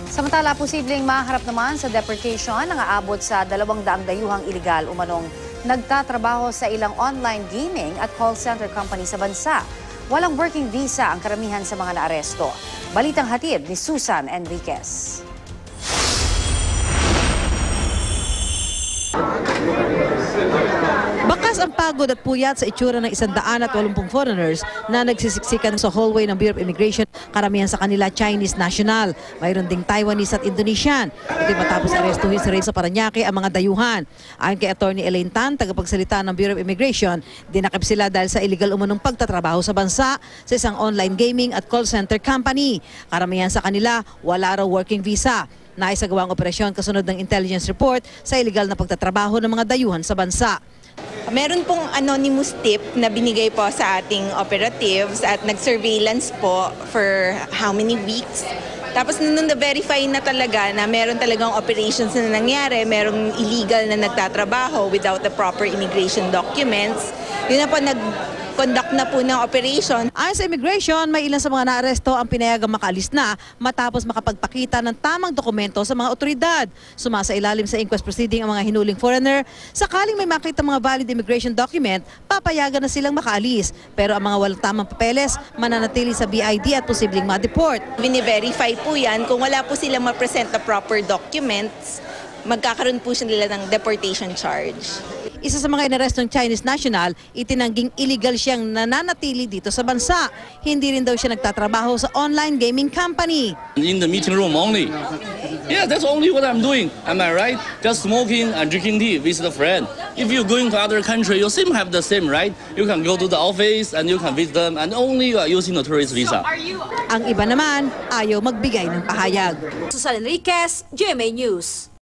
Samantala, posibleng maharap naman sa deportation ang aabot sa 200 dayuhang iligal umanong nagtatrabaho sa ilang online gaming at call center company sa bansa. Walang working visa ang karamihan sa mga naaresto. Balitang hatid ni Susan Enriquez. Bakas ang pagod at puyat sa itsura ng 180 foreigners na nagsisiksikan sa hallway ng Bureau of Immigration, karamihan sa kanila Chinese national. Mayroon ding Taiwanese at Indonesian. Ito'y matapos arestuhin sa Parañaque ang mga dayuhan. Ayon kay Attorney Elaine Tan, tagapagsalita ng Bureau of Immigration, dinakip sila dahil sa illegal umunong pagtatrabaho sa bansa sa isang online gaming at call center company. Karamihan sa kanila wala raw working visa. Naisagawa ang operasyon kasunod ng intelligence report sa illegal na pagtatrabaho ng mga dayuhan sa bansa. Meron pong anonymous tip na binigay po sa ating operatives at nag-surveillance po for how many weeks. Tapos nung na-verify na talaga na meron talagang operations na nangyari, merong illegal na nagtatrabaho without the proper immigration documents, yun na po nag-conduct na po ng operation. Ayon sa immigration, may ilan sa mga naaresto ang pinayagang makaalis na matapos makapagpakita ng tamang dokumento sa mga otoridad. Sumasailalim sa inquest proceeding ang mga hinuling foreigner. Sakaling may makita mga valid immigration document, papayagan na silang makaalis. Pero ang mga walang tamang papeles, mananatili sa BID at posibleng ma-deport. Bine-verify po yan. Kung wala po silang ma-present na proper documents, magkakaroon po sila ng deportation charge. Isa sa mga inarestong Chinese national, itinangging illegal siyang nananatili dito sa bansa. Hindi rin daw siya nagtatrabaho sa online gaming company. In the meeting room only. Yeah, that's only what I'm doing. Am I right? Just smoking and drinking tea with a friend. If you're going to other country, you seem have the same, right? You can go to the office and you can visit them and only you are using the tourist visa. Ang iba naman, ayaw magbigay ng pahayag. Susan Enriquez, GMA News.